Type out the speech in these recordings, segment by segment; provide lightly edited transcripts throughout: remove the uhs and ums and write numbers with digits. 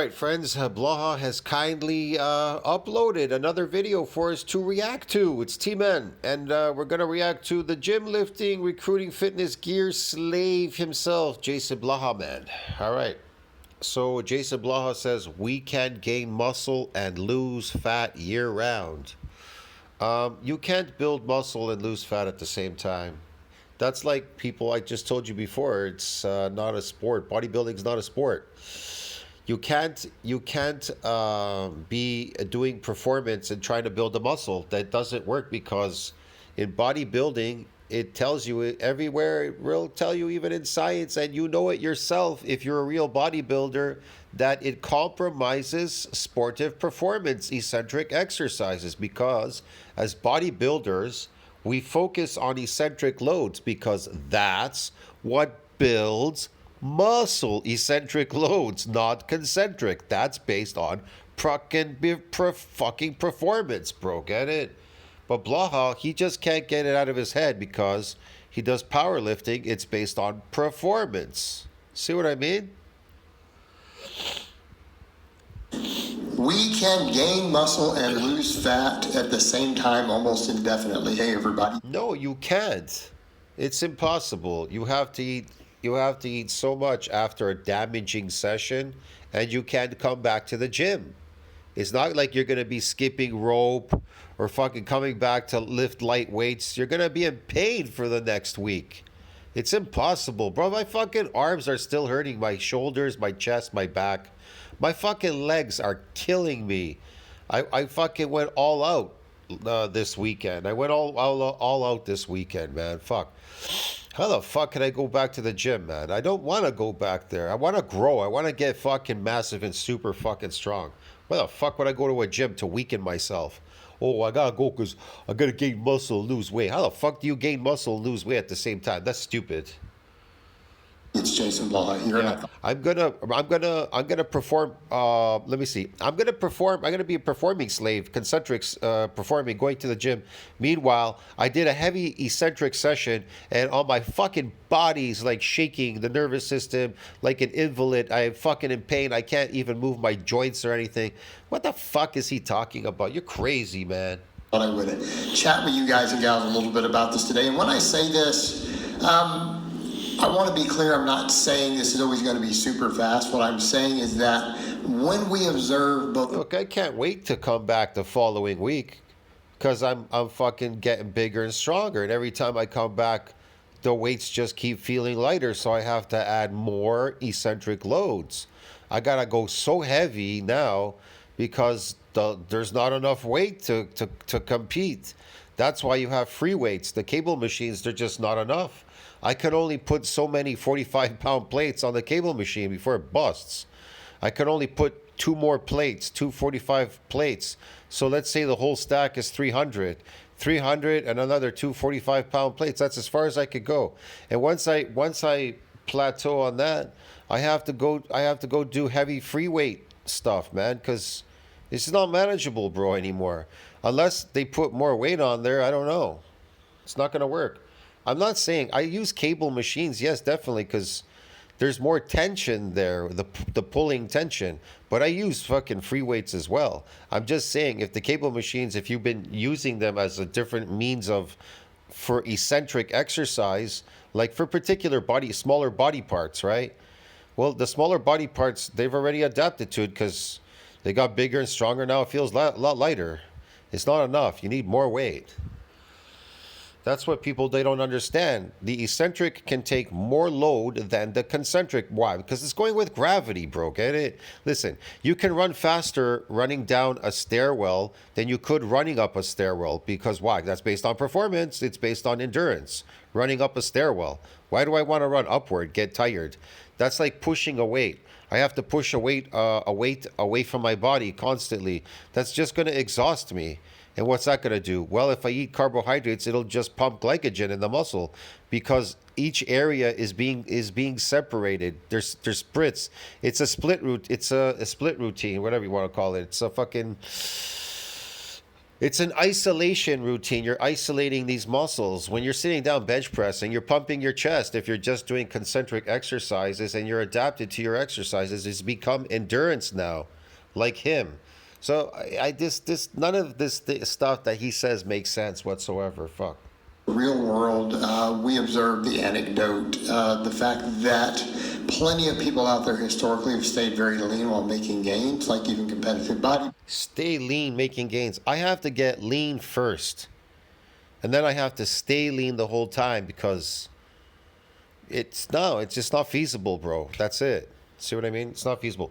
All right, friends, Blaha has kindly uploaded another video for us to react to. It's T-Man, and we're going to react to the gym lifting, recruiting, fitness gear slave himself, JasonBlaha, man. All right, so JasonBlaha says, we can gain muscle and lose fat year-round. You can't build muscle and lose fat at the same time. That's like people, I just told you before, it's not a sport. Bodybuilding's not a sport. You can't be doing performance and trying to build a muscle. That doesn't work, because in bodybuilding it tells you it everywhere. It will tell you even in science, and you know it yourself if you're a real bodybuilder, that it compromises sportive performance, eccentric exercises, because as bodybuilders we focus on eccentric loads because that's what builds muscle. Eccentric loads, not concentric. That's based on fucking performance, bro. Get it? But Blaha, he just can't get it out of his head because he does powerlifting. It's based on performance. See what I mean? We can gain muscle and lose fat at the same time almost indefinitely. Hey, everybody. No, you can't. It's impossible. You have to eat so much after a damaging session, and you can't come back to the gym. It's not like you're going to be skipping rope or fucking coming back to lift light weights. You're going to be in pain for the next week. It's impossible, bro. My fucking arms are still hurting. My shoulders, my chest, my back. My fucking legs are killing me. I fucking went all out this weekend. I went all out this weekend, man. Fuck. How the fuck can I go back to the gym, man? I don't want to go back there. I want to grow. I want to get fucking massive and super fucking strong. Why the fuck would I go to a gym to weaken myself? Oh, I gotta go because I gotta gain muscle and lose weight. How the fuck do you gain muscle and lose weight at the same time? That's stupid. It's JasonBlaha here. Yeah. I'm gonna perform. Let me see. I'm gonna be a performing slave, concentrics, performing, going to the gym. Meanwhile, I did a heavy eccentric session, and all my fucking body's like shaking, the nervous system, like an invalid. I'm fucking in pain. I can't even move my joints or anything. What the fuck is he talking about? You're crazy, man. I would chat with you guys and gals a little bit about this today. And when I say this, I want to be clear, I'm not saying this is always going to be super fast. What I'm saying is that when we observe both... Look, I can't wait to come back the following week because I'm fucking getting bigger and stronger. And every time I come back, the weights just keep feeling lighter. So I have to add more eccentric loads. I got to go so heavy now because there's not enough weight to compete. That's why you have free weights. The cable machines, they're just not enough. I could only put so many 45-pound plates on the cable machine before it busts. I could only put two more plates, two 45 plates. So let's say the whole stack is 300. 300 and another two 45-pound plates. That's as far as I could go. And once I plateau on that, I have to go do heavy free weight stuff, man, because it's not manageable, bro, anymore. Unless they put more weight on there, I don't know. It's not going to work. I'm not saying I use cable machines, yes, definitely, because there's more tension there, the pulling tension. But I use fucking free weights as well. I'm just saying, if the cable machines, if you've been using them as a different means for eccentric exercise, like for particular smaller body parts, right? Well, the smaller body parts, they've already adapted to it because they got bigger and stronger. Now it feels a lot lighter. It's not enough. You need more weight. That's what they don't understand. The eccentric can take more load than the concentric. Why? Because it's going with gravity, bro. Get it? Listen, you can run faster running down a stairwell than you could running up a stairwell. Because why? That's based on performance. It's based on endurance. Running up a stairwell. Why do I want to run upward? Get tired. That's like pushing a weight. I have to push a weight away from my body constantly. That's just going to exhaust me. And what's that going to do? Well, if I eat carbohydrates, it'll just pump glycogen in the muscle because each area is being separated. There's splits. It's a split route. It's a split routine, whatever you want to call it. It's a fucking It's an isolation routine. You're isolating these muscles. When you're sitting down bench pressing, you're pumping your chest. If you're just doing concentric exercises and you're adapted to your exercises, it's become endurance now, like him. So this none of this stuff that he says makes sense whatsoever. Fuck. Real world, we observe the anecdote, the fact that plenty of people out there historically have stayed very lean while making gains, like even competitive body. Stay lean making gains. I have to get lean first. And then I have to stay lean the whole time because it's just not feasible, bro. That's it. See what I mean? It's not feasible.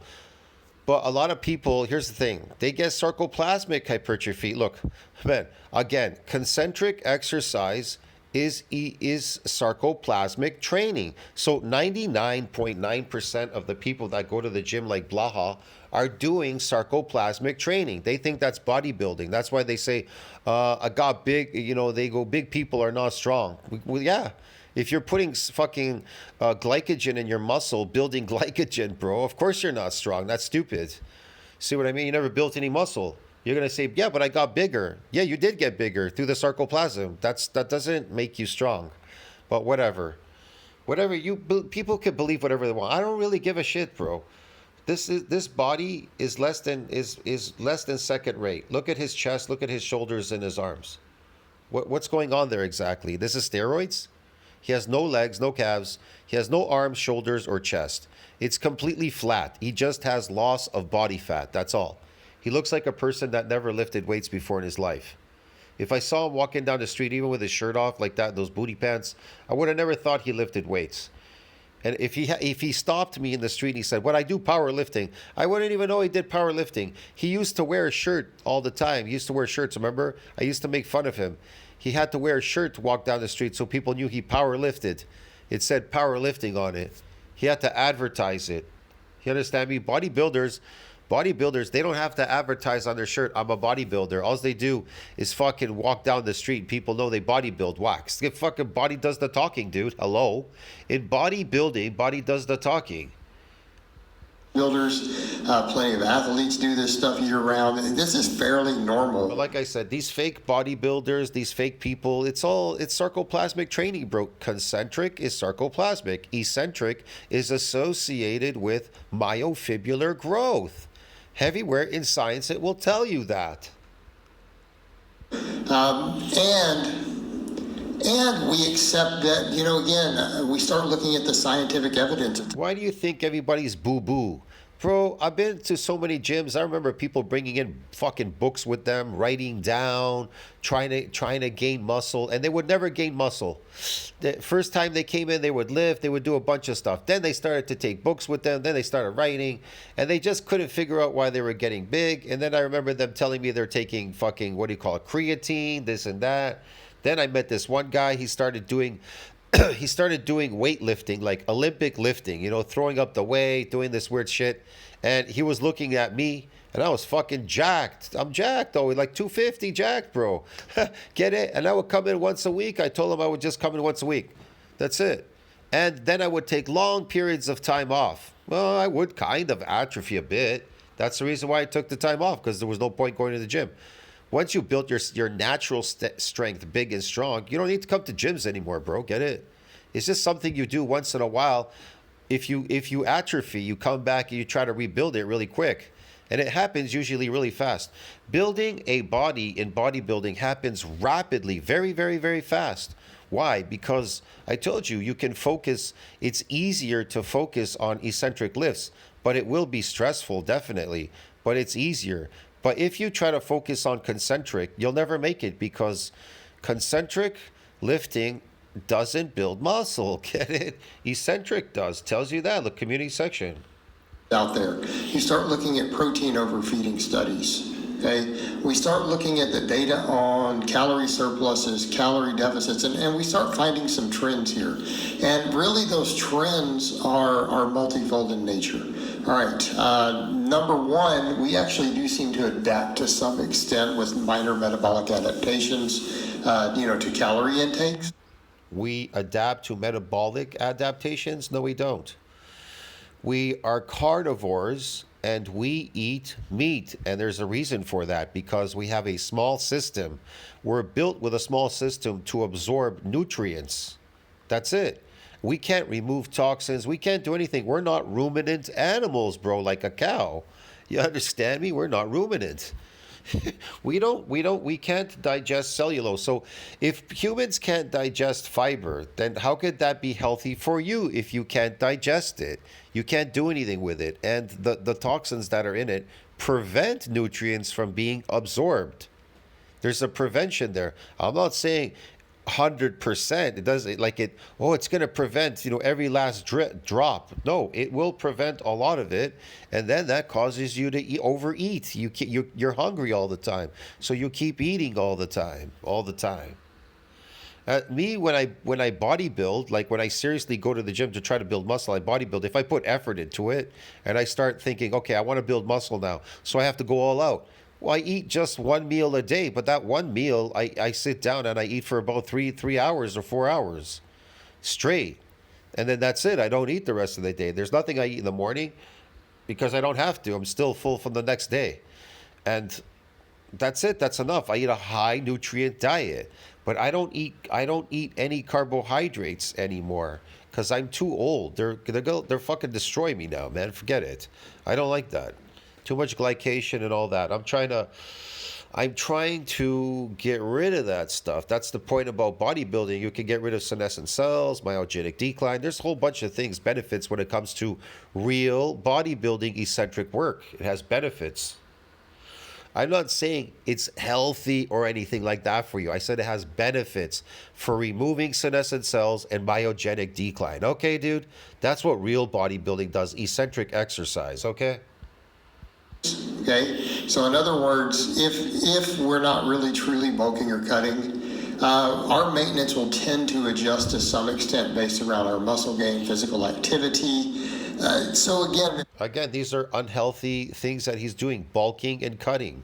But a lot of people, here's the thing, they get sarcoplasmic hypertrophy. Look, man, again, concentric exercise is sarcoplasmic training. So 99.9% of the people that go to the gym like Blaha are doing sarcoplasmic training. They think that's bodybuilding. That's why they say, I got big, they go, big people are not strong. Well, yeah. If you're putting fucking glycogen in your muscle, building glycogen, bro, of course you're not strong. That's stupid. See what I mean? You never built any muscle. You're going to say, yeah, but I got bigger. Yeah, you did get bigger through the sarcoplasm. That doesn't make you strong. But whatever. People can believe whatever they want. I don't really give a shit, bro. This body is less than second rate. Look at his chest, look at his shoulders and his arms. What's going on there exactly? This is steroids? He has no legs, no calves. He has no arms, shoulders, or chest. It's completely flat. He just has loss of body fat. That's all. He looks like a person that never lifted weights before in his life. If I saw him walking down the street, even with his shirt off like that, those booty pants, I would have never thought he lifted weights. And if he stopped me in the street and he said, "What I do powerlifting," I wouldn't even know he did powerlifting. He used to wear a shirt all the time. He used to wear shirts. Remember? I used to make fun of him. He had to wear a shirt to walk down the street so people knew he powerlifted. It said powerlifting on it. He had to advertise it. You understand me? Bodybuilders, they don't have to advertise on their shirt, "I'm a bodybuilder." All they do is fucking walk down the street. People know they bodybuild. Wax. The fucking body does the talking, dude. Hello? In bodybuilding, body does the talking. Builders, plenty of athletes do this stuff year round, and this is fairly normal. But like I said, these fake bodybuilders, these fake people, it's sarcoplasmic training, bro. Concentric is sarcoplasmic. Eccentric is associated with myofibrillar growth. Everywhere in science, it will tell you that. And we accept that, again, we start looking at the scientific evidence. Why do you think everybody's boo-boo? Bro, I've been to so many gyms. I remember people bringing in fucking books with them, writing down, trying to gain muscle, and they would never gain muscle. The first time they came in, they would lift, they would do a bunch of stuff. Then they started to take books with them, then they started writing, and they just couldn't figure out why they were getting big. And then I remember them telling me they're taking fucking, creatine, this and that. Then I met this one guy, he started doing weightlifting, like Olympic lifting, throwing up the weight, doing this weird shit. And he was looking at me, and I was fucking jacked. I'm jacked, though, like 250 jacked, bro. Get it? And I would come in once a week. I told him I would just come in once a week. That's it. And then I would take long periods of time off. Well, I would kind of atrophy a bit. That's the reason why I took the time off, because there was no point going to the gym. Once you built your natural strength big and strong, you don't need to come to gyms anymore, bro. Get it? It's just something you do once in a while. If you atrophy, you come back and you try to rebuild it really quick. And it happens usually really fast. Building a body in bodybuilding happens rapidly, very, very, very fast. Why? Because I told you can focus. It's easier to focus on eccentric lifts, but it will be stressful, definitely. But it's easier. But if you try to focus on concentric, you'll never make it, because concentric lifting doesn't build muscle. Get it? Eccentric does. Tells you that. Look, community section. Out there, you start looking at protein overfeeding studies. Okay, we start looking at the data on calorie surpluses, calorie deficits, and we start finding some trends here. And really, those trends are multifold in nature. All right, number one, we actually do seem to adapt to some extent with minor metabolic adaptations, to calorie intakes. We adapt to metabolic adaptations? No, we don't. We are carnivores and we eat meat. And there's a reason for that, because we have a small system. We're built with a small system to absorb nutrients. That's it. We can't remove toxins. We can't do anything. We're not ruminant animals, bro, like a cow. You understand me? We're not ruminant. We can't digest cellulose. So if humans can't digest fiber, then how could that be healthy for you if you can't digest it? You can't do anything with it. And the toxins that are in it prevent nutrients from being absorbed. There's a prevention there. I'm not saying 100%. It doesn't like it. Oh, it's going to prevent every last drop. No, it will prevent a lot of it, and then that causes you to overeat. You're hungry all the time, so you keep eating all the time, Me, when I bodybuild, like when I seriously go to the gym to try to build muscle, I bodybuild. If I put effort into it, and I start thinking, okay, I want to build muscle now, so I have to go all out. Well, I eat just one meal a day, but that one meal, I sit down and I eat for about three hours or 4 hours straight. And then that's it. I don't eat the rest of the day. There's nothing I eat in the morning because I don't have to. I'm still full from the next day. And that's it. That's enough. I eat a high nutrient diet, but I don't eat any carbohydrates anymore because I'm too old. They're fucking destroy me now, man. Forget it. I don't like that. Too much glycation and all that. I'm trying to get rid of that stuff. That's the point about bodybuilding. You can get rid of senescent cells, myogenic decline. There's a whole bunch of things, benefits when it comes to real bodybuilding eccentric work. It has benefits. I'm not saying it's healthy or anything like that for you. I said it has benefits for removing senescent cells and myogenic decline. Okay, dude? That's what real bodybuilding does. Eccentric exercise, okay? Okay, so in other words, if we're not really truly bulking or cutting, our maintenance will tend to adjust to some extent based around our muscle gain, physical activity. So Again, these are unhealthy things that he's doing, bulking and cutting.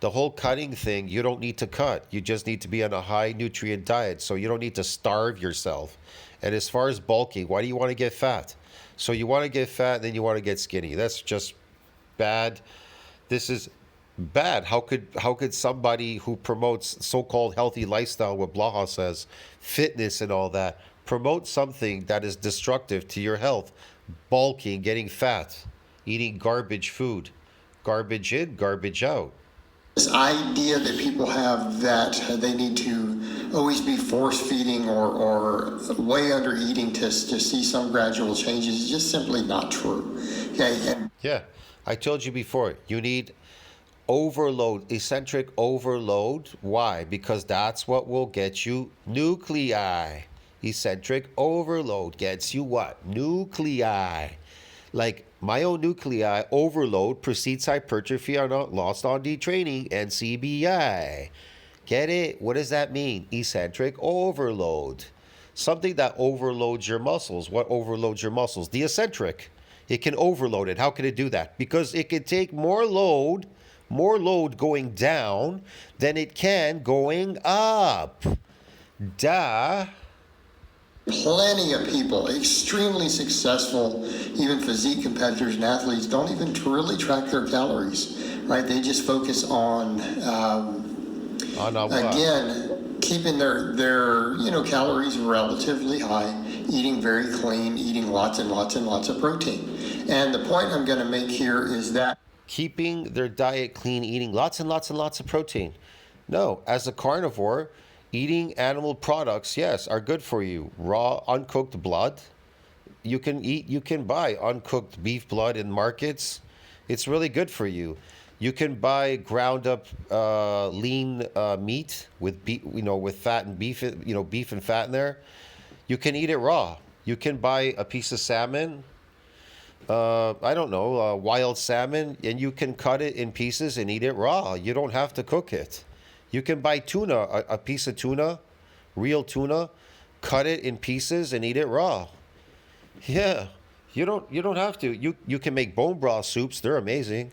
The whole cutting thing, you don't need to cut. You just need to be on a high nutrient diet, so you don't need to starve yourself. And as far as bulking, why do you want to get fat? So you want to get fat, and then you want to get skinny. That's just bad. This is bad. How could somebody who promotes so-called healthy lifestyle, what Blaha says, fitness and all that, promote something that is destructive to your health? Bulking, getting fat, eating garbage food, garbage in, garbage out. This idea that people have that they need to always be force feeding or way under eating to see some gradual changes is just simply not true. Okay. Yeah. I told you before, you need overload, eccentric overload. Why? Because that's what will get you nuclei. Eccentric overload gets you what? Nuclei. Like myonuclei overload precedes hypertrophy are not lost on detraining, NCBI. Get it? What does that mean? Eccentric overload. Something that overloads your muscles. What overloads your muscles? The eccentric. It can overload it. How can it do that? Because it can take more load going down than it can going up. Duh. Plenty of people, extremely successful, even physique competitors and athletes, don't even really track their calories, right? They just focus on again, keeping their calories relatively high, eating very clean, eating lots and lots and lots of protein. And the point I'm going to make here is that keeping their diet clean, eating lots and lots and lots of protein. No, as a carnivore, eating animal products, yes, are good for you. Raw, uncooked blood. You can buy uncooked beef blood in markets. It's really good for you. You can buy ground up lean meat with with fat and beef, beef and fat in there. You can eat it raw. You can buy a piece of salmon, wild salmon, and you can cut it in pieces and eat it raw. You don't have to cook it. You can buy tuna, a piece of tuna, real tuna, cut it in pieces and eat it raw. Yeah, you don't have to. You can make bone broth soups. They're amazing.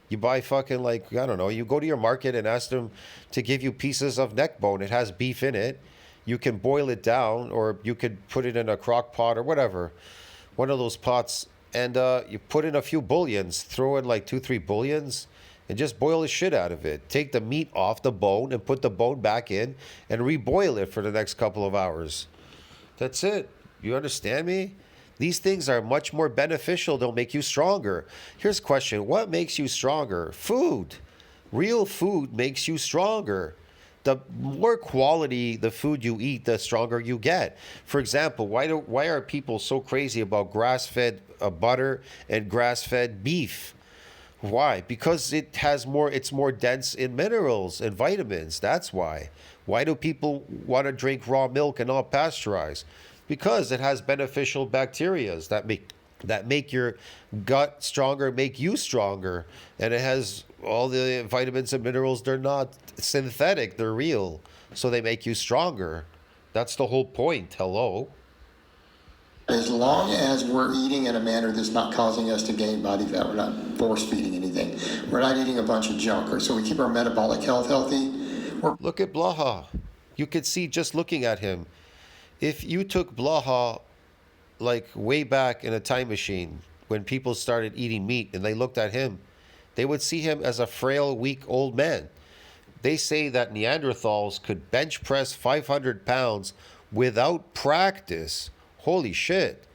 You buy fucking you go to your market and ask them to give you pieces of neck bone. It has beef in it. You can boil it down, or you could put it in a crock pot or whatever. One of those pots and you put in a few bouillons, throw in like 2-3 bouillons, and just boil the shit out of it. Take the meat off the bone and put the bone back in and reboil it for the next couple of hours. That's it. You understand me? These things are much more beneficial. They'll make you stronger. Here's a question. What makes you stronger? Food. Real food makes you stronger. The more quality the food you eat, the stronger you get. For example, why are people so crazy about grass-fed butter and grass-fed beef? Why? Because it's more dense in minerals and vitamins. That's why. Why do people want to drink raw milk and not pasteurized? Because it has beneficial bacteria that make your gut stronger, make you stronger. And it has all the vitamins and minerals. They're not synthetic, they're real. So they make you stronger. That's the whole point. Hello? As long as we're eating in a manner that's not causing us to gain body fat, we're not force feeding anything. We're not eating a bunch of junk, or so we keep our metabolic health healthy. Look at Blaha. You could see just looking at him. If you took Blaha like way back in a time machine when people started eating meat and they looked at him, they would see him as a frail, weak old man. They say that Neanderthals could bench press 500 pounds without practice. Holy shit.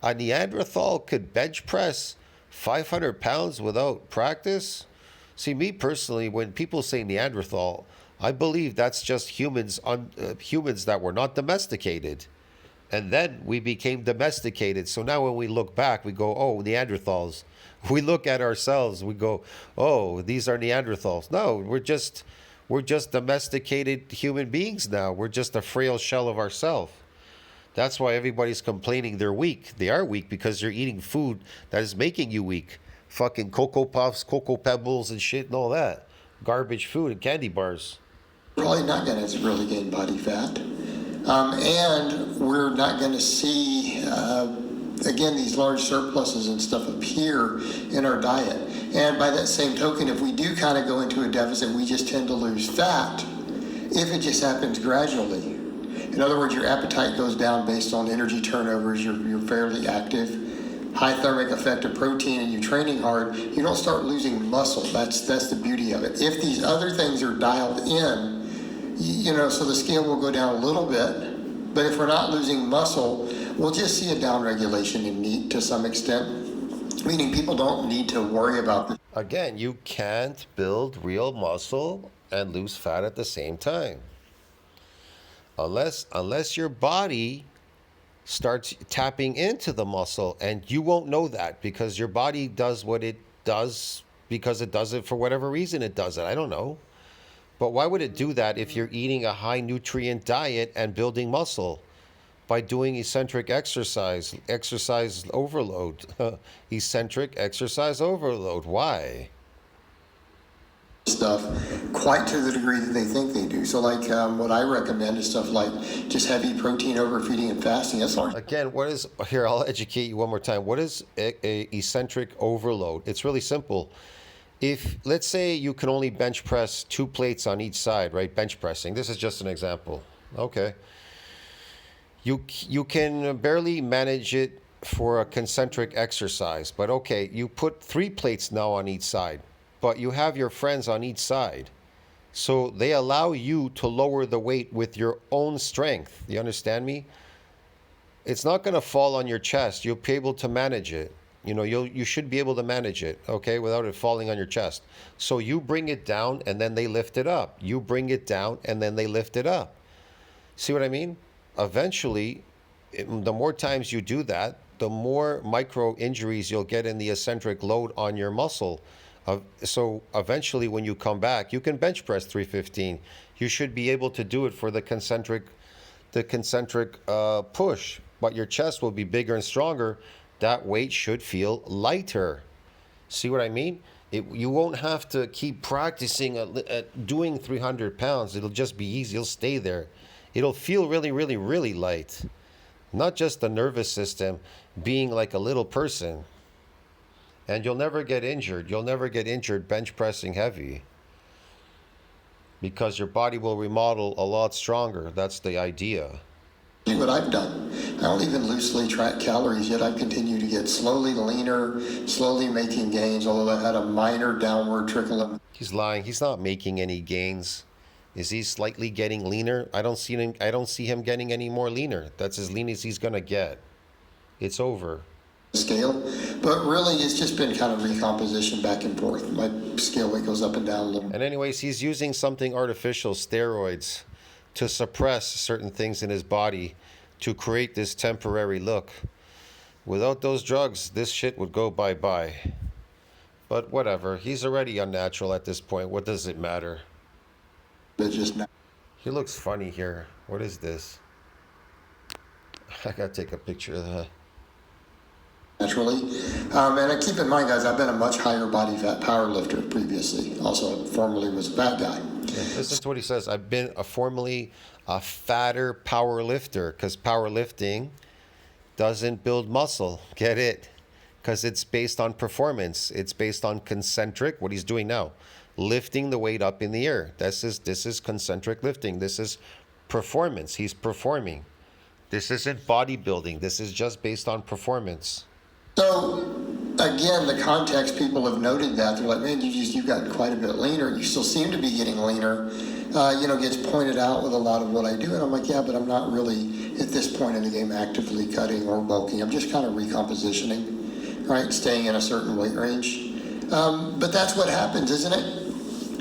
A Neanderthal could bench press 500 pounds without practice? See, me personally, when people say Neanderthal, I believe that's just humans that were not domesticated. And then we became domesticated. So now when we look back, we go, oh, Neanderthals. We look at ourselves, we go, oh, these are Neanderthals. No, we're just domesticated human beings now. We're just a frail shell of ourselves. That's why everybody's complaining they're weak. They are weak because you're eating food that is making you weak. Fucking Cocoa Puffs, Cocoa Pebbles and shit and all that. Garbage food and candy bars. Probably not going to really gain body fat. And we're not going to see, again, these large surpluses and stuff appear in our diet. And by that same token, if we do kind of go into a deficit, we just tend to lose fat if it just happens gradually. In other words, your appetite goes down based on energy turnovers, you're fairly active, high thermic effect of protein, and you're training hard, you don't start losing muscle. That's the beauty of it. If these other things are dialed in, so the scale will go down a little bit, but if we're not losing muscle, we'll just see a downregulation in meat to some extent, meaning people don't need to worry about this. Again, you can't build real muscle and lose fat at the same time. Unless your body starts tapping into the muscle, and you won't know that because your body does what it does because it does it for whatever reason it does it. I don't know. But why would it do that if you're eating a high nutrient diet and building muscle? By doing eccentric exercise overload. Eccentric exercise overload. Why? Stuff quite to the degree that they think they do. So like what I recommend is stuff like just heavy protein overfeeding and fasting. That's large. Again, here, I'll educate you one more time. What is a eccentric overload? It's really simple. If, let's say you can only bench press 2 plates on each side, right? Bench pressing. This is just an example. Okay. You can barely manage it for a concentric exercise, but okay, you put 3 plates now on each side, but you have your friends on each side. So they allow you to lower the weight with your own strength. You understand me? It's not going to fall on your chest. You'll be able to manage it. You should be able to manage it, okay, without it falling on your chest. So you bring it down and then they lift it up. You bring it down and then they lift it up. See what I mean? Eventually, the more times you do that, the more micro injuries you'll get in the eccentric load on your muscle. So eventually when you come back, you can bench press 315. You should be able to do it for the concentric push, but your chest will be bigger and stronger. That weight should feel lighter. See what I mean? You won't have to keep practicing at doing 300 pounds. It'll just be easy. You'll stay there. It'll feel really, really, really light. Not just the nervous system being like a little person. And you'll never get injured. You'll never get injured bench pressing heavy. Because your body will remodel a lot stronger. That's the idea. what I've done. I don't even loosely track calories yet. I've continued to get slowly leaner, slowly making gains, although I had a minor downward trickle of. He's lying. He's not making any gains. Is he slightly getting leaner? I don't see him getting any more leaner. That's as lean as he's gonna get. It's over. Scale, but really it's just been kind of recomposition back and forth. My scale weight goes up and down a little. And anyways, he's using something artificial, steroids, to suppress certain things in his body to create this temporary look. Without those drugs, this shit would go bye-bye. But whatever, he's already unnatural at this point. What does it matter? But just now. He looks funny here. What is this? I gotta take a picture of that. Naturally. And keep in mind, guys, I've been a much higher body fat power lifter previously. Also, formerly was a fat guy. Yeah, listen to what he says. I've been formerly a fatter power lifter, because powerlifting doesn't build muscle. Get it? Because it's based on performance. It's based on concentric, what he's doing now. Lifting the weight up in the air. This is concentric lifting. This is performance. He's performing. This isn't bodybuilding. This is just based on performance. So, again, the context, people have noted that. They're like, man, you've gotten quite a bit leaner. You still seem to be getting leaner. Gets pointed out with a lot of what I do. And I'm like, yeah, but I'm not really, at this point in the game, actively cutting or bulking. I'm just kind of recompositioning, right? Staying in a certain weight range. But that's what happens, isn't it?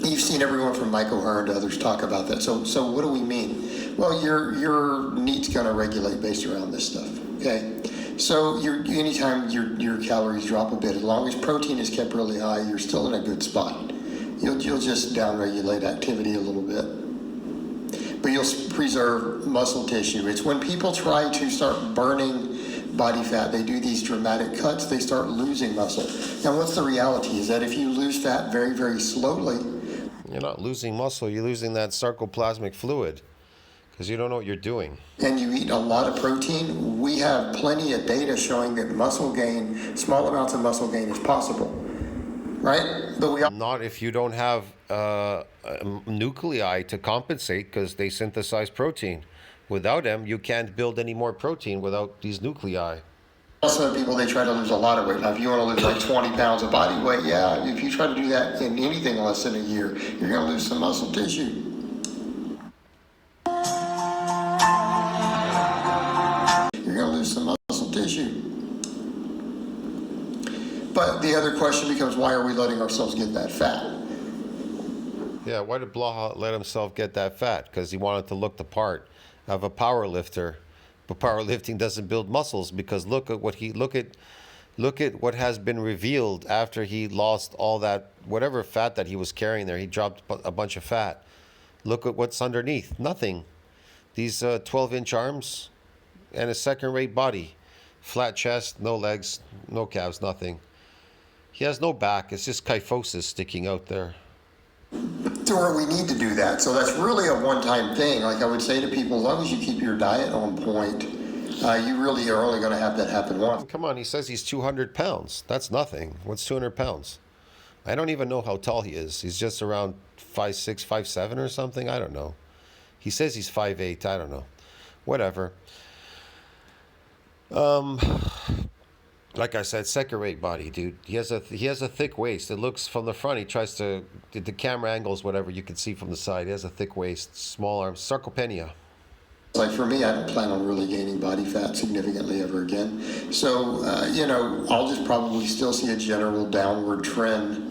You've seen everyone from Mike O'Hearn to others talk about that. So what do we mean? Well, your NEAT's going to regulate based around this stuff, okay? So anytime your calories drop a bit, as long as protein is kept really high, you're still in a good spot. You'll just downregulate activity a little bit, but you'll preserve muscle tissue. It's when people try to start burning body fat, they do these dramatic cuts, they start losing muscle. Now, what's the reality? Is that if you lose fat very, very slowly, you're not losing muscle. You're losing that sarcoplasmic fluid. Because you don't know what you're doing. And you eat a lot of protein, we have plenty of data showing that muscle gain, small amounts of muscle gain is possible, right? But we not if you don't have nuclei to compensate, because they synthesize protein. Without them, you can't build any more protein without these nuclei. Also, people, they try to lose a lot of weight. Now, if you want to lose like 20 pounds of body weight, yeah, if you try to do that in anything less than a year, you're going to lose some muscle tissue. Some muscle tissue. But the other question becomes, why are we letting ourselves get that fat? Yeah, why did Blaha let himself get that fat? Because he wanted to look the part of a power lifter. But powerlifting doesn't build muscles, because look at what has been revealed after he lost all that whatever fat that he was carrying there. He dropped a bunch of fat. Look at what's underneath. Nothing. These 12-inch arms and a second-rate body. Flat chest, no legs, no calves, nothing. He has no back. It's just kyphosis sticking out there. Or we need to do that. So that's really a one-time thing. Like I would say to people, as long as you keep your diet on point, you really are only going to have that happen once. Come on, he says he's 200 pounds. That's nothing. What's 200 pounds? I don't even know how tall he is. He's just around 5'6", 5'7", or something. I don't know. He says he's 5'8". I don't know. Whatever. Like I said, second-rate body, dude. He has a thick waist. It looks from the front. He tries to the camera angles, whatever you can see from the side. He has a thick waist, small arms, sarcopenia. Like for me, I don't plan on really gaining body fat significantly ever again. So I'll just probably still see a general downward trend,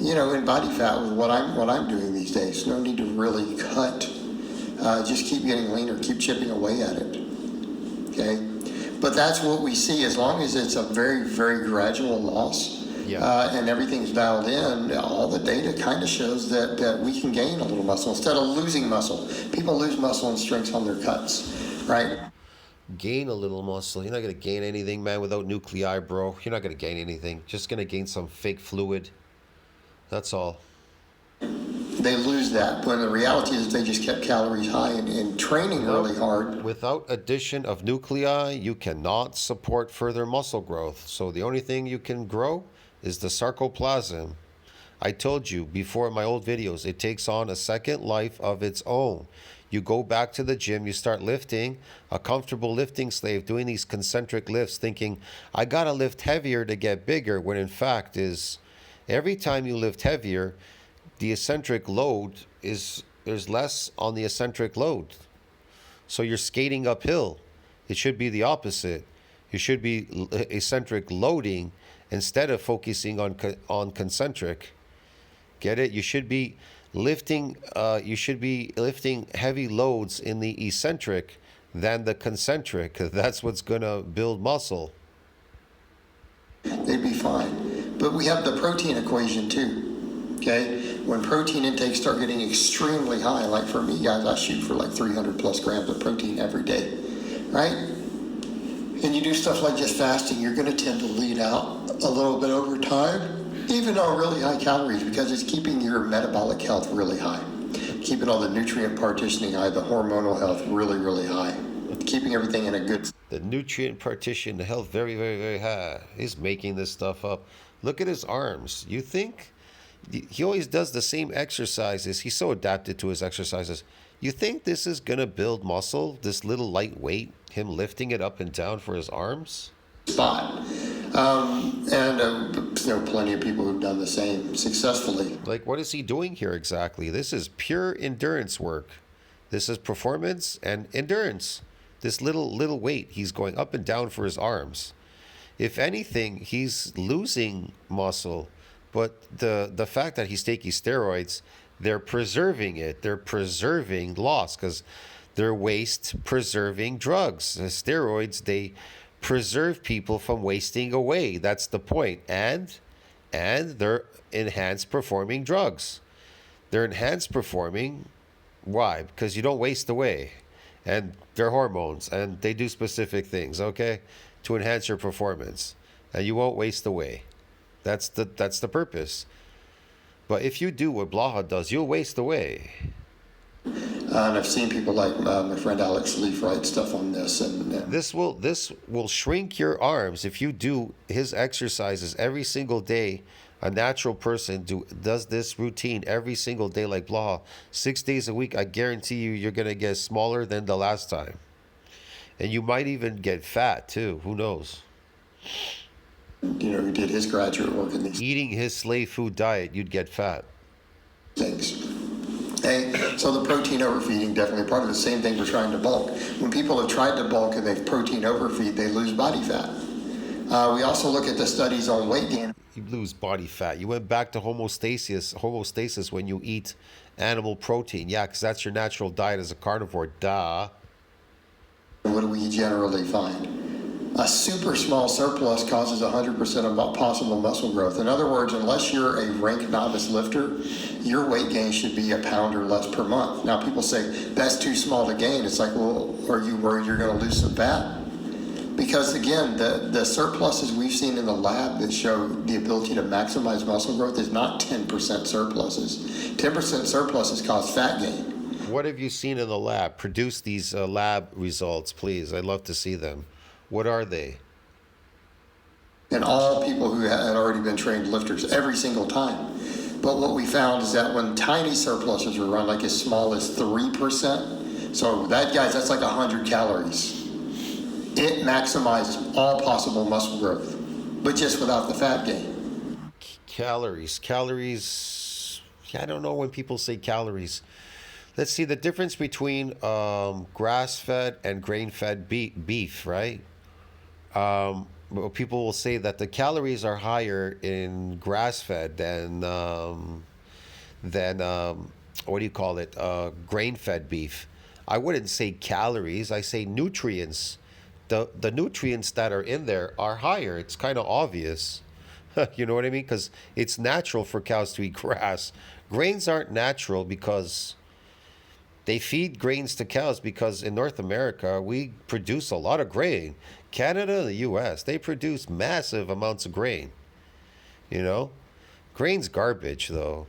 in body fat with what I'm doing these days. No need to really cut. Just keep getting leaner. Keep chipping away at it. Okay. But that's what we see. As long as it's a very, very gradual loss, and everything's dialed in, all the data kind of shows that we can gain a little muscle instead of losing muscle. People lose muscle and strength on their cuts, right? Gain a little muscle. You're not going to gain anything, man, without nuclei, bro. You're not going to gain anything. Just going to gain some fake fluid. That's all. They lose that, when the reality is they just kept calories high and training really hard. Without addition of nuclei, you cannot support further muscle growth. So the only thing you can grow is the sarcoplasm. I told you before in my old videos, it takes on a second life of its own. You go back to the gym, you start lifting, a comfortable lifting slave, doing these concentric lifts, thinking, I gotta lift heavier to get bigger, when in fact is every time you lift heavier, the eccentric load there's less on the eccentric load. So you're skating uphill. It should be the opposite. You should be eccentric loading instead of focusing on concentric. Get it? You should be lifting heavy loads in the eccentric than the concentric. That's what's gonna build muscle. They'd be fine. But we have the protein equation too. Okay? When protein intakes start getting extremely high, like for me, guys, I shoot for like 300 plus grams of protein every day, right? And you do stuff like just fasting, you're going to tend to lead out a little bit over time, even on really high calories, because it's keeping your metabolic health really high, keeping all the nutrient partitioning high, the hormonal health really, really high, keeping everything in a good. The nutrient partition, the health very, very, very high. He's making this stuff up. Look at his arms. You think he always does the same exercises? He's so adapted to his exercises. You think this is going to build muscle, this little lightweight, him lifting it up and down for his arms? Spot. Plenty of people who've done the same successfully. Like, what is he doing here exactly? This is pure endurance work. This is performance and endurance. This little weight, he's going up and down for his arms. If anything, he's losing muscle. But the fact that he's taking steroids, they're preserving it. They're preserving loss because they're waste-preserving drugs. The steroids, they preserve people from wasting away. That's the point. And they're enhanced performing drugs. They're enhanced performing. Why? Because you don't waste away. And they're hormones, and they do specific things, okay, to enhance your performance. And you won't waste away. That's the purpose. But if you do what Blaha does, you'll waste away. And I've seen people like my friend Alex Leaf write stuff on this. And This will shrink your arms if you do his exercises every single day. A natural person does this routine every single day like Blaha, 6 days a week. I guarantee you're going to get smaller than the last time. And you might even get fat too. Who knows? Who did his graduate work in these Eating his slave food diet, you'd get fat. things. Okay, so the protein overfeeding, definitely part of the same thing we're trying to bulk. When people have tried to bulk and they've protein overfeed, they lose body fat. We also look at the studies on weight gain. You lose body fat. You went back to homeostasis when you eat animal protein. Yeah, because that's your natural diet as a carnivore. Duh. What do we generally find? A super small surplus causes 100% of possible muscle growth. In other words, unless you're a rank novice lifter, your weight gain should be a pound or less per month. Now, people say, that's too small to gain. It's like, well, are you worried you're going to lose some fat? Because, again, the surpluses we've seen in the lab that show the ability to maximize muscle growth is not 10% surpluses. 10% surpluses cause fat gain. What have you seen in the lab? Produce these lab results, please. I'd love to see them. What are they? And all people who had already been trained lifters every single time. But what we found is that when tiny surpluses were run, like as small as 3%, so that's like 100 calories. It maximized all possible muscle growth, but just without the fat gain. Calories. I don't know when people say calories. Let's see the difference between grass-fed and grain-fed beef, right? People will say that the calories are higher in grass-fed than grain-fed beef. I wouldn't say calories. I say nutrients. The nutrients that are in there are higher. It's kind of obvious. You know what I mean? Because it's natural for cows to eat grass. Grains aren't natural because they feed grains to cows because in North America, we produce a lot of grain. Canada and the U.S., they produce massive amounts of grain. Grain's garbage, though.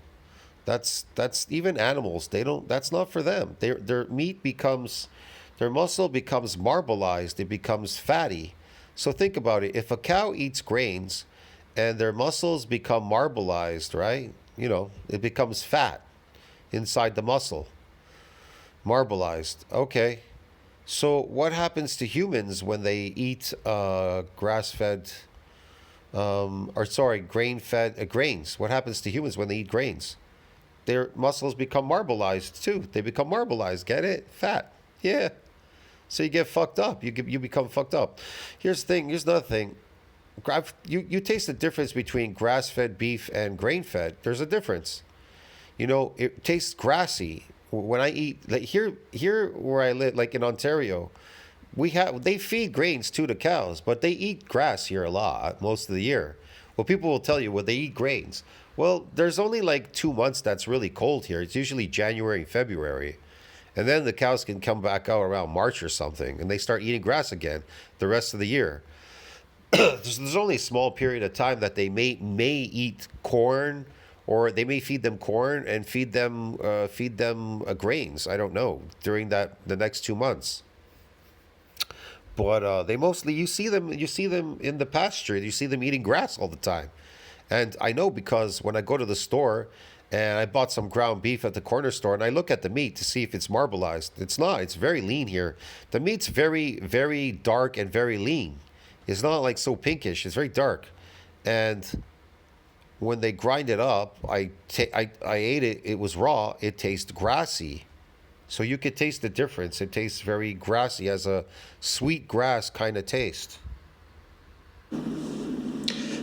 That's even animals. That's not for them. Their muscle becomes marbleized. It becomes fatty. So think about it. If a cow eats grains and their muscles become marbleized, right? It becomes fat inside the muscle. Marbleized. Okay. So what happens to humans when they eat grass-fed, or sorry, grain-fed grains? What happens to humans when they eat grains? Their muscles become marbleized too. They become marbleized. Get it? Fat. Yeah. So you get fucked up. You become fucked up. Here's the thing. Here's another thing. You taste the difference between grass-fed beef and grain-fed. There's a difference. You know, it tastes grassy. When I eat, like here where I live, like in Ontario, they feed grains to the cows, but they eat grass here a lot most of the year. Well, people will tell you, well, they eat grains. Well, there's only like 2 months that's really cold here. It's usually January and February. And then the cows can come back out around March or something, and they start eating grass again the rest of the year. There's only a small period of time that they may eat corn, or they may feed them corn and feed them grains. I don't know, during the next 2 months. But they mostly, you see them in the pasture. You see them eating grass all the time. And I know because when I go to the store and I bought some ground beef at the corner store and I look at the meat to see if it's marbleized. It's not. It's very lean here. The meat's very, very dark and very lean. It's not like so pinkish. It's very dark. And when they grind it up, I ate it. It was raw. It tastes grassy. So you could taste the difference. It tastes very grassy, has a sweet grass kind of taste.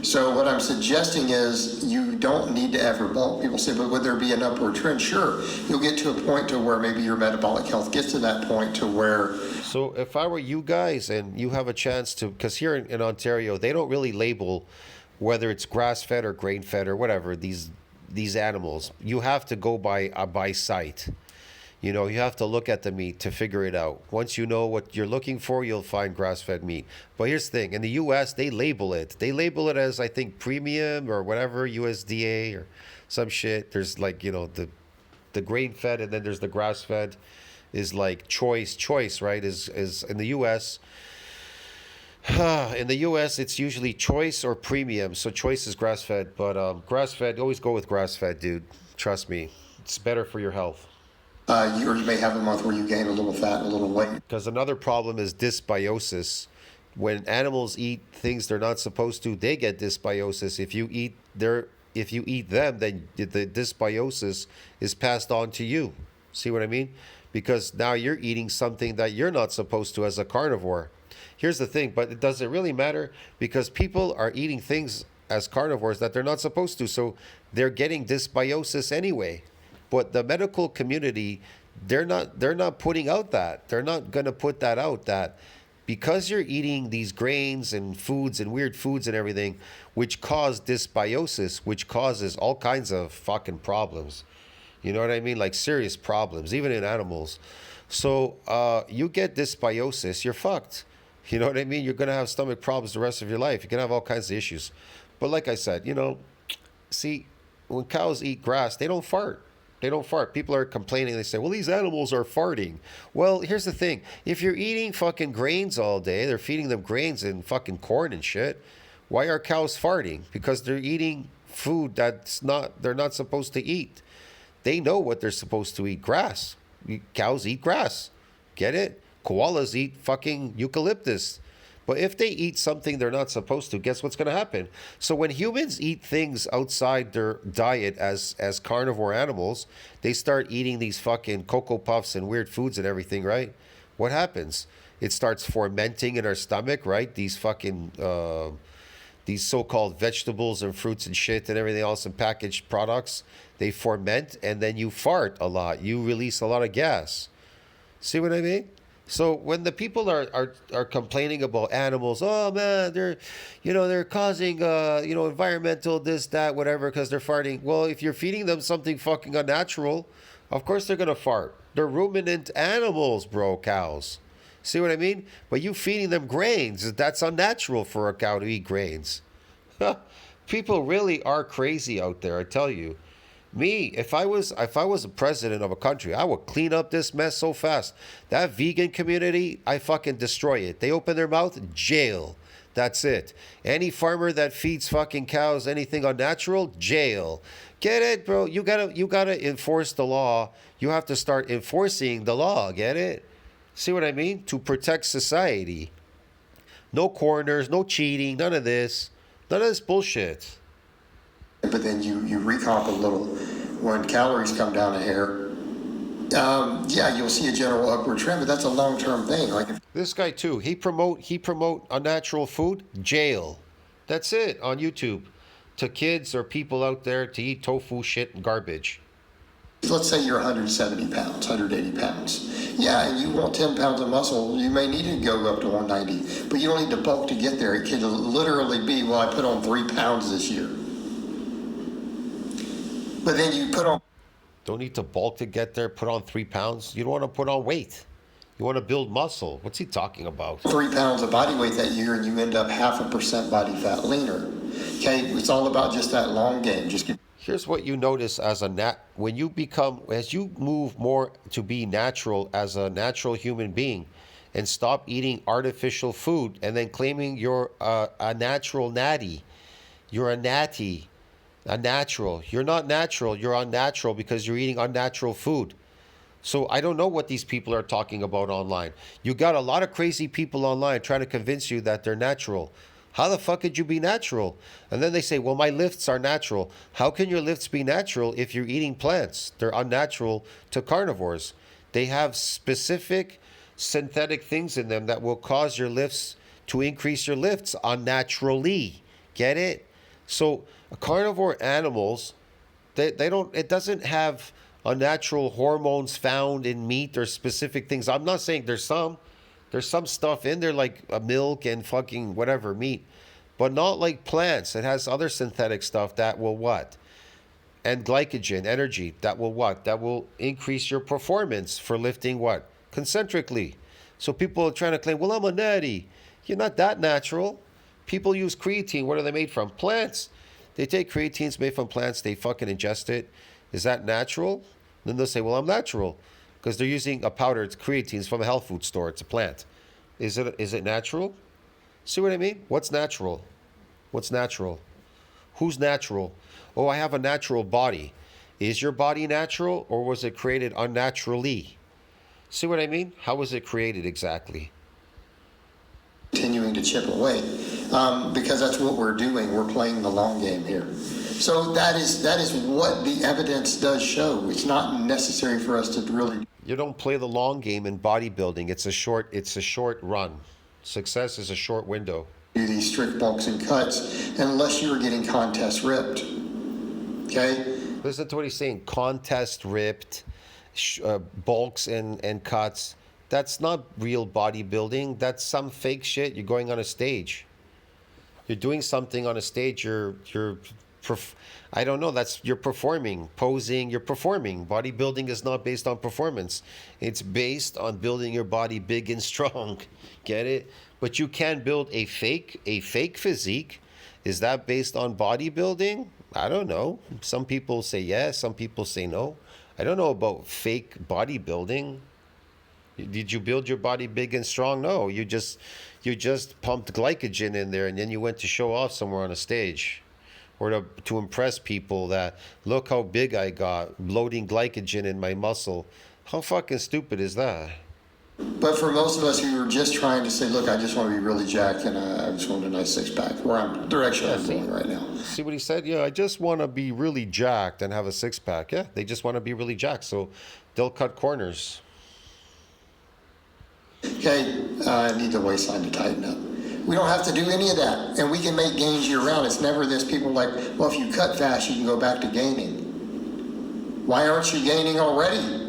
So what I'm suggesting is you don't need to ever bulk. People say, but would there be an upward trend? Sure. You'll get to a point to where maybe your metabolic health gets to that point to where... So if I were you guys and you have a chance to, because here in Ontario, they don't really label whether it's grass-fed or grain-fed or whatever, these animals. You have to go by sight. You know, you have to look at the meat to figure it out. Once you know what you're looking for, you'll find grass-fed meat. But here's the thing. In the U.S., they label it. They label it as, I think, premium or whatever, USDA or some shit. There's like, you know, the grain-fed, and then there's the grass-fed is like choice, right, is in the U.S. In the U.S., it's usually choice or premium. So choice is grass-fed. But grass-fed, always go with grass-fed, dude. Trust me. It's better for your health. Or you may have a month where you gain a little fat and a little weight. Because another problem is dysbiosis. When animals eat things they're not supposed to, they get dysbiosis. If you eat them, then the dysbiosis is passed on to you. See what I mean? Because now you're eating something that you're not supposed to as a carnivore. Here's the thing, but it doesn't really matter because people are eating things as carnivores that they're not supposed to, so they're getting dysbiosis anyway. But the medical community, they're not putting out that. They're not going to put that out, that because you're eating these grains and foods and weird foods and everything, which cause dysbiosis, which causes all kinds of fucking problems. You know what I mean? Like serious problems, even in animals. So you get dysbiosis, you're fucked. You know what I mean? You're going to have stomach problems the rest of your life. You're going to have all kinds of issues. But like I said, you know, see, when cows eat grass, they don't fart. They don't fart. People are complaining. They say, well, these animals are farting. Well, here's the thing. If you're eating fucking grains all day, they're feeding them grains and fucking corn and shit. Why are cows farting? Because they're eating food they're not supposed to eat. They know what they're supposed to eat. Grass. Cows eat grass. Get it? Koalas eat fucking eucalyptus. But if they eat something they're not supposed to, guess what's going to happen? So when humans eat things outside their diet as carnivore animals, they start eating these fucking Cocoa Puffs and weird foods and everything, right? What happens? It starts fermenting in our stomach, right? These fucking, these so-called vegetables and fruits and shit and everything else and packaged products, they ferment and then you fart a lot. You release a lot of gas. See what I mean? So when the people are complaining about animals, oh man, they're causing environmental this, that, whatever because they're farting. Well, if you're feeding them something fucking unnatural, of course they're gonna fart. They're ruminant animals, bro, cows. See what I mean? But you feeding them grains, that's unnatural for a cow to eat grains. People really are crazy out there, I tell you. Me, if I was a president of a country, I would clean up this mess so fast. That vegan community, I fucking destroy it. They open their mouth, jail. That's it. Any farmer that feeds fucking cows anything unnatural, jail. Get it, bro? You gotta enforce the law. You have to start enforcing the law. Get it? See what I mean? To protect society. No corners, no cheating, none of this. None of this bullshit. But then you recomp a little. When calories come down a hair, yeah, you'll see a general upward trend, but that's a long-term thing. Like if This guy too. He promote unnatural food. Jail. That's it on YouTube. To kids or people out there to eat tofu shit and garbage. let's say you're 170 pounds, 180 pounds. Yeah, and you want 10 pounds of muscle, you may need to go up to 190, but you don't need to bulk to get there. It can literally be, well, I put on 3 pounds this year. But then you put on... Don't need to bulk to get there. Put on 3 pounds. You don't want to put on weight. You want to build muscle. What's he talking about? 3 pounds of body weight that year, and you end up 0.5% body fat leaner. Okay, it's all about just that long game. Just get... Here's what you notice as when you move more to be natural as a natural human being, and stop eating artificial food, and then claiming you're a natural natty. You're a natty, a natural. You're not natural. You're unnatural because you're eating unnatural food. So I don't know what these people are talking about online. You got a lot of crazy people online trying to convince you that they're natural. How the fuck could you be natural? And then they say, well, my lifts are natural. How can your lifts be natural if you're eating plants? They're unnatural to carnivores. They have specific synthetic things in them that will cause your lifts to increase your lifts unnaturally. Get it? So carnivore animals, they don't, it doesn't have unnatural hormones found in meat or specific things. I'm not saying there's some stuff in there like milk and fucking whatever meat, but not like plants. It has other synthetic stuff that will what? And glycogen, energy, that will what? That will increase your performance for lifting what? Concentrically. So people are trying to claim, well, I'm a natty. You're not that natural. People use creatine. What are they made from? Plants. They take creatines made from plants. They fucking ingest it. Is that natural? Then they'll say, well, I'm natural. Because they're using a powder, it's creatine from a health food store. It's a plant. Is it natural? See what I mean? What's natural? What's natural? Who's natural? Oh, I have a natural body. Is your body natural or was it created unnaturally? See what I mean? How was it created exactly? Continuing to chip away, because that's what we're doing. We're playing the long game here. So that is what the evidence does show. It's not necessary for us to really... You don't play the long game in bodybuilding. It's a short run. Success is a short window. Do these strict bulks and cuts unless you were getting contest ripped. Okay? Listen to what he's saying. Contest ripped, bulks and cuts. That's not real bodybuilding. That's some fake shit. You're going on a stage. You're doing something on a stage. I don't know. You're performing, posing. You're performing. Bodybuilding is not based on performance. It's based on building your body big and strong. Get it? But you can build a fake physique. Is that based on bodybuilding? I don't know. Some people say yes. Some people say no. I don't know about fake bodybuilding. Did you build your body big and strong? No. You just pumped glycogen in there, and then you went to show off somewhere on a stage. Or to impress people that, look how big I got, loading glycogen in my muscle. How fucking stupid is that? But for most of us who are just trying to say, look, I just want to be really jacked and I just want a nice six-pack, direction I'm going right now. See what he said? Yeah, I just want to be really jacked and have a six-pack. Yeah, they just want to be really jacked, so they'll cut corners. Okay, I need the waistline to tighten up. We don't have to do any of that, and we can make gains year-round. It's never this people like, well, if you cut fast, you can go back to gaining. Why aren't you gaining already?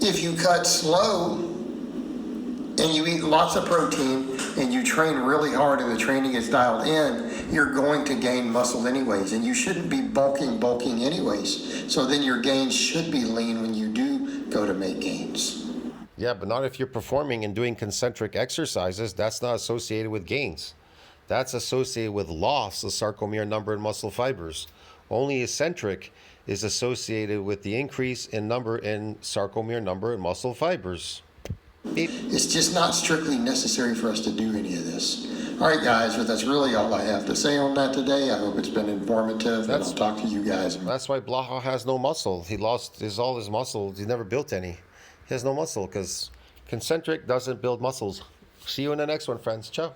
If you cut slow and you eat lots of protein and you train really hard and the training is dialed in, you're going to gain muscle anyways, and you shouldn't be bulking anyways. So then your gains should be lean when you do go to make gains. Yeah, but not if you're performing and doing concentric exercises. That's not associated with gains. That's associated with loss of sarcomere number in muscle fibers. Only eccentric is associated with the increase in number in sarcomere number in muscle fibers. It's just not strictly necessary for us to do any of this. All right, guys, but that's really all I have to say on that today. I hope it's been informative, and I'll talk to you guys. That's why Blaha has no muscle. He lost all his muscle. He never built any. He has no muscle because concentric doesn't build muscles. See you in the next one, friends. Ciao.